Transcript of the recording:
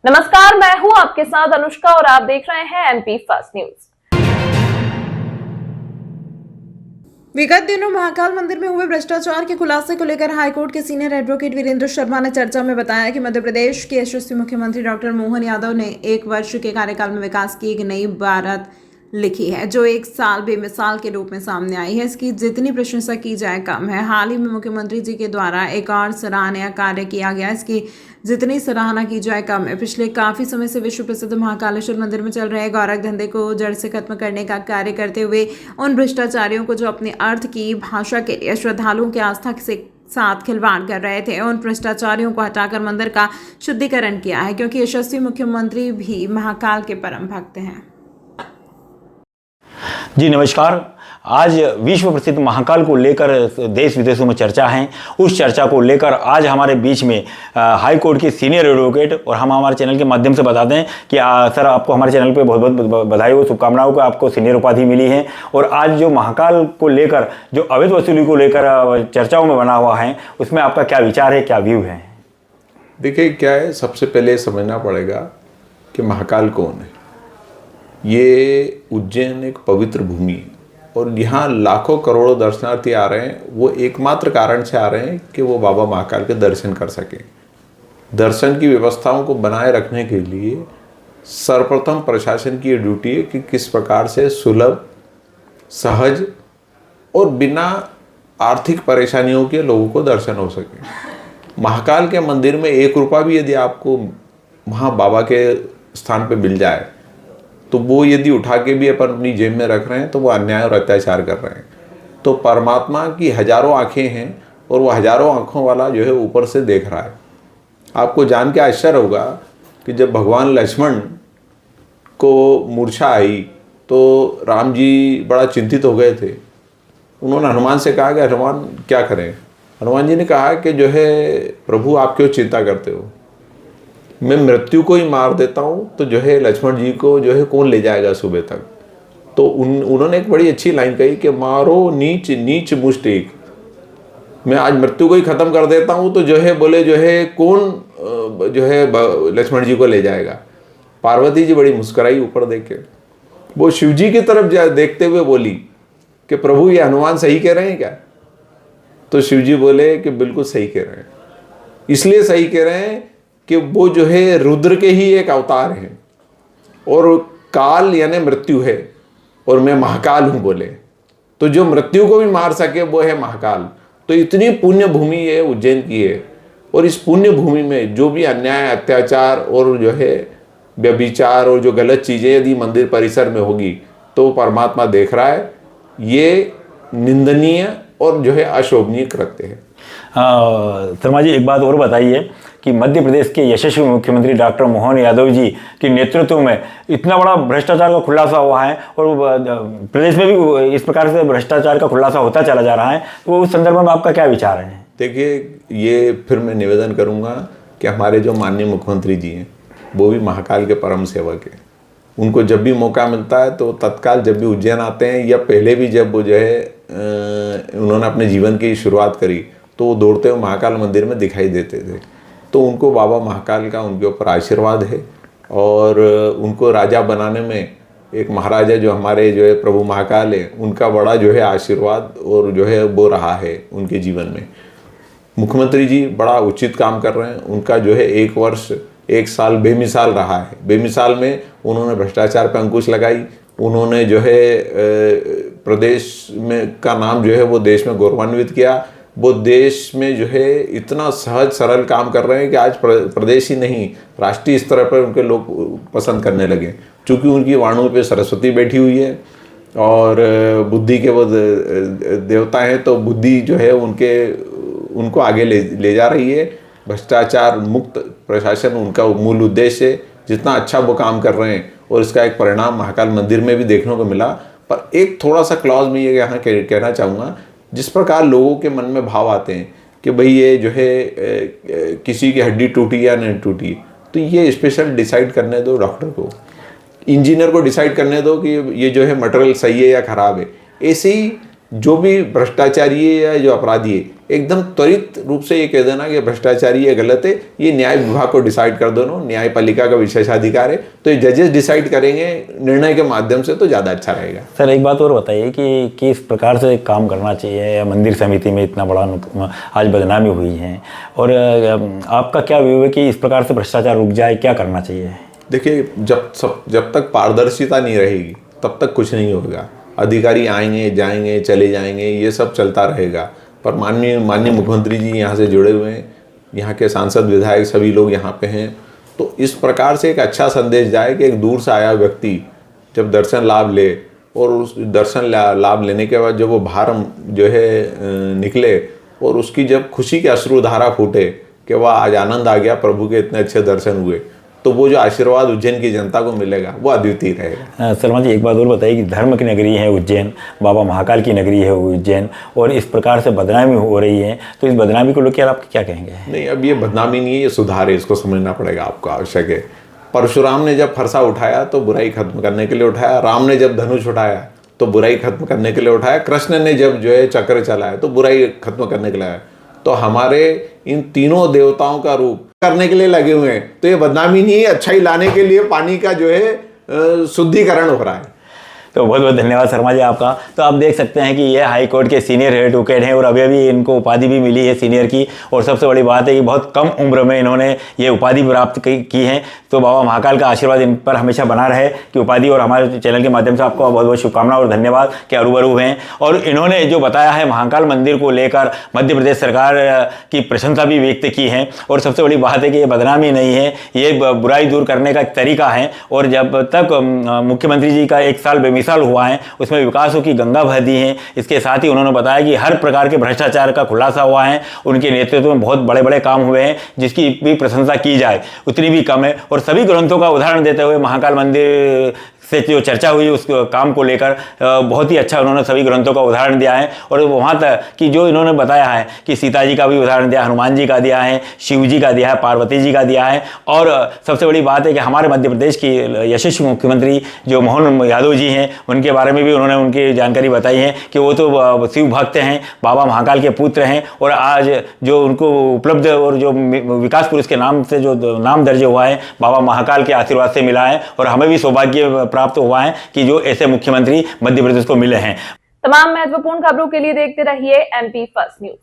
नमस्कार, मैं हूं आपके साथ अनुष्का और आप देख रहे हैं एमपी फर्स्ट न्यूज। विगत दिनों महाकाल मंदिर में हुए भ्रष्टाचार के खुलासे को लेकर हाईकोर्ट के सीनियर एडवोकेट वीरेंद्र शर्मा ने चर्चा में बताया कि मध्य प्रदेश के यशस्वी मुख्यमंत्री डॉक्टर मोहन यादव ने 1 वर्ष के कार्यकाल में विकास की एक नई इबारत लिखी है, जो 1 साल बेमिसाल के रूप में सामने आई है। इसकी जितनी प्रशंसा की जाए कम है। हाल ही में मुख्यमंत्री जी के द्वारा एक और सराहनीय कार्य किया गया, इसकी जितनी सराहना की जाए कम है। पिछले काफी समय से विश्व प्रसिद्ध महाकालेश्वर मंदिर में चल रहे गौरख धंधे को जड़ से खत्म करने का कार्य करते हुए उन भ्रष्टाचारियों को जो अपने अर्थ की भाषा के लिए श्रद्धालुओं की आस्था से साथ खिलवाड़ कर रहे थे, उन भ्रष्टाचारियों को हटाकर मंदिर का शुद्धिकरण किया है, क्योंकि यशस्वी मुख्यमंत्री भी महाकाल के परम भक्त हैं। जी नमस्कार। आज विश्व प्रसिद्ध महाकाल को लेकर देश विदेशों में चर्चा है। उस चर्चा को लेकर आज हमारे बीच में हाई कोर्ट के सीनियर एडवोकेट और हम हमारे चैनल के माध्यम से बता दें कि सर आपको हमारे चैनल पे बहुत बहुत बधाई हो, शुभकामनाओं को आपको सीनियर उपाधि मिली है। और आज जो महाकाल को लेकर जो अवैध वसूली को लेकर चर्चाओं में बना हुआ है, उसमें आपका क्या विचार है, क्या व्यू है? देखिए क्या है, सबसे पहले समझना पड़ेगा कि महाकाल कौन है। ये उज्जैन एक पवित्र भूमि है और यहाँ लाखों करोड़ों दर्शनार्थी आ रहे हैं। वो एकमात्र कारण से आ रहे हैं कि वो बाबा महाकाल के दर्शन कर सकें। दर्शन की व्यवस्थाओं को बनाए रखने के लिए सर्वप्रथम प्रशासन की ये ड्यूटी है कि किस प्रकार से सुलभ, सहज और बिना आर्थिक परेशानियों के लोगों को दर्शन हो सके। महाकाल के मंदिर में 1 रुपया भी यदि आपको वहाँ बाबा के स्थान पे मिल जाए तो वो यदि उठा के भी अपन अपनी जेब में रख रहे हैं तो वो अन्याय और अत्याचार कर रहे हैं। तो परमात्मा की हजारों आंखें हैं और वो हजारों आंखों वाला जो है ऊपर से देख रहा है। आपको जान के आश्चर्य होगा कि जब भगवान लक्ष्मण को मूर्छा आई तो राम जी बड़ा चिंतित हो गए थे। उन्होंने हनुमान से कहा कि हनुमान क्या करें। हनुमान जी ने कहा कि जो है प्रभु आप क्यों चिंता करते हो, मैं मृत्यु को ही मार देता हूँ तो जो है लक्ष्मण जी को जो है कौन ले जाएगा सुबह तक। तो उन्होंने एक बड़ी अच्छी लाइन कही कि मारो नीच नीच मुष्ट एक, मैं आज मृत्यु को ही खत्म कर देता हूँ तो जो है बोले जो है कौन जो है लक्ष्मण जी को ले जाएगा। पार्वती जी बड़ी मुस्कुराई ऊपर देख के, वो शिव जी की तरफ देखते हुए बोली कि प्रभु ये हनुमान सही कह रहे हैं क्या। तो शिव जी बोले कि बिल्कुल सही कह रहे हैं। इसलिए सही कह रहे हैं कि वो जो है रुद्र के ही एक अवतार हैं और काल यानी मृत्यु है और मैं महाकाल हूँ बोले, तो जो मृत्यु को भी मार सके वो है महाकाल। तो इतनी पुण्य भूमि है उज्जैन की है और इस पुण्य भूमि में जो भी अन्याय, अत्याचार और जो है व्यभिचार और जो गलत चीज़ें यदि मंदिर परिसर में होगी तो परमात्मा देख रहा है। ये निंदनीय और जो है अशोभनीय कृत्य है। शर्मा जी, एक बात और बताइए कि मध्य प्रदेश के यशस्वी मुख्यमंत्री डॉक्टर मोहन यादव जी के नेतृत्व में इतना बड़ा भ्रष्टाचार का खुलासा हुआ है और प्रदेश में भी इस प्रकार से भ्रष्टाचार का खुलासा होता चला जा रहा है, तो उस संदर्भ में आपका क्या विचार है? देखिए, ये फिर मैं निवेदन करूंगा कि हमारे जो माननीय मुख्यमंत्री जी हैं वो भी महाकाल के परम सेवक हैं। उनको जब भी मौका मिलता है तो तत्काल जब भी उज्जैन आते हैं या पहले भी जब वो जो है उन्होंने अपने जीवन की शुरुआत करी तो वो दौड़ते हुए महाकाल मंदिर में दिखाई देते थे। तो उनको बाबा महाकाल का उनके ऊपर आशीर्वाद है और उनको राजा बनाने में एक महाराजा जो हमारे जो है प्रभु महाकाल है उनका बड़ा जो है आशीर्वाद और जो है वो रहा है उनके जीवन में। मुख्यमंत्री जी बड़ा उचित काम कर रहे हैं। उनका जो है 1 वर्ष 1 साल बेमिसाल रहा है। बेमिसाल में उन्होंने भ्रष्टाचार पर अंकुश लगाई। उन्होंने जो है प्रदेश में का नाम जो है वो देश में गौरवान्वित किया। वो देश में जो है इतना सहज सरल काम कर रहे हैं कि आज प्रदेश ही नहीं राष्ट्रीय स्तर पर उनके लोग पसंद करने लगे। चूँकि उनकी वाणों पे सरस्वती बैठी हुई है और बुद्धि के वो देवता हैं, तो बुद्धि जो है उनको आगे ले जा रही है। भ्रष्टाचार मुक्त प्रशासन उनका मूल उद्देश्य है। जितना अच्छा वो काम कर रहे हैं और इसका एक परिणाम महाकाल मंदिर में भी देखने को मिला। पर एक थोड़ा सा क्लॉज में ये यहाँ कहना चाहूँगा, जिस प्रकार लोगों के मन में भाव आते हैं कि भाई ये जो है किसी की हड्डी टूटी या नहीं टूटी, तो ये स्पेशल डिसाइड करने दो डॉक्टर को, इंजीनियर को डिसाइड करने दो कि ये जो है मटेरियल सही है या ख़राब है। ऐसे ही जो भी भ्रष्टाचारी है या जो अपराधी है, एकदम त्वरित रूप से ये कह देना कि भ्रष्टाचारी है, गलत है, ये न्याय विभाग को डिसाइड कर देना, न्यायपालिका का विशेषाधिकार है, तो ये जजेस डिसाइड करेंगे निर्णय के माध्यम से, तो ज़्यादा अच्छा रहेगा। सर एक बात और बताइए कि किस प्रकार से काम करना चाहिए, मंदिर समिति में इतना बड़ा आज बदनामी हुई है, और आपका क्या व्यू है कि इस प्रकार से भ्रष्टाचार रुक जाए, क्या करना चाहिए? देखिए, जब तक पारदर्शिता नहीं रहेगी तब तक कुछ नहीं होगा। अधिकारी आएंगे जाएंगे चले जाएंगे, ये सब चलता रहेगा, पर माननीय मुख्यमंत्री जी यहाँ से जुड़े हुए हैं, यहाँ के सांसद विधायक सभी लोग यहाँ पे हैं, तो इस प्रकार से एक अच्छा संदेश जाए कि एक दूर से आया व्यक्ति जब दर्शन लाभ ले, और उस दर्शन लाभ लेने के बाद जब वो बाहर जो है निकले, और उसकी जब खुशी के अश्रुधारा फूटे कि वाह आज आनंद आ गया, प्रभु के इतने अच्छे दर्शन हुए, तो वो जो आशीर्वाद उज्जैन की जनता को मिलेगा वो अद्वितीय रहेगा। सलमान जी एक बात और बताइए कि धर्म की नगरी है उज्जैन, बाबा महाकाल की नगरी है उज्जैन, और इस प्रकार से बदनामी हो रही है, तो इस बदनामी को लेकर आप क्या कहेंगे? नहीं, अब ये बदनामी नहीं है, ये सुधार है, इसको समझना पड़ेगा आपको, आवश्यक है। परशुराम ने जब फरसा उठाया तो बुराई खत्म करने के लिए उठाया, राम ने जब धनुष उठाया तो बुराई खत्म करने के लिए उठाया, कृष्ण ने जब जो है चक्र चलाया तो बुराई खत्म करने के लिए आया। तो हमारे इन तीनों देवताओं का रूप करने के लिए लगे हुए हैं, तो ये बदनामी नहीं है, अच्छाई लाने के लिए पानी का जो है शुद्धिकरण हो रहा है। तो बहुत बहुत धन्यवाद शर्मा जी आपका। तो आप देख सकते हैं कि ये हाई कोर्ट के सीनियर एडवोकेट हैं, और अभी अभी इनको उपाधि भी मिली है सीनियर की, और सबसे बड़ी बात है कि बहुत कम उम्र में इन्होंने ये उपाधि प्राप्त की है। तो बाबा महाकाल का आशीर्वाद इन पर हमेशा बना रहे कि उपाधि, और हमारे चैनल के माध्यम से आपको बहुत बहुत शुभकामनाएं और धन्यवाद कि रूबरू हैं। और इन्होंने जो बताया है महाकाल मंदिर को लेकर मध्य प्रदेश सरकार की प्रशंसा भी व्यक्त की है, और सबसे बड़ी बात है कि ये बदनामी नहीं है, ये बुराई दूर करने का एक तरीका है। और जब तक मुख्यमंत्री जी का 1 साल बेमिसाल हुआ है उसमें विकासों की गंगा बह दी है। इसके साथ ही उन्होंने बताया कि हर प्रकार के भ्रष्टाचार का खुलासा हुआ है, उनके नेतृत्व में बहुत बड़े बड़े काम हुए हैं, जिसकी भी प्रशंसा की जाए उतनी भी कम है। और सभी ग्रंथों का उदाहरण देते हुए महाकाल मंदिर से जो चर्चा हुई उस काम को लेकर बहुत ही अच्छा उन्होंने सभी ग्रंथों का उदाहरण दिया है। और वहाँ तक कि जो इन्होंने बताया है कि सीता जी का भी उदाहरण दिया, हनुमान जी का दिया है, शिव जी का दिया है, पार्वती जी का दिया है। और सबसे बड़ी बात है कि हमारे मध्य प्रदेश की यशस्वी मुख्यमंत्री जो मोहन यादव जी हैं, उनके बारे में भी उन्होंने उनकी जानकारी बताई है कि वो तो शिव भक्त हैं, बाबा महाकाल के पुत्र हैं, और आज जो उनको उपलब्ध और जो विकास पुरुष के नाम से जो नाम दर्ज हुआ है बाबा महाकाल के आशीर्वाद से मिला है। और हमें भी सौभाग्य प्राप्त हुआ है कि जो ऐसे मुख्यमंत्री मध्य प्रदेश को मिले हैं। तमाम महत्वपूर्ण खबरों के लिए देखते रहिए MP फर्स्ट न्यूज।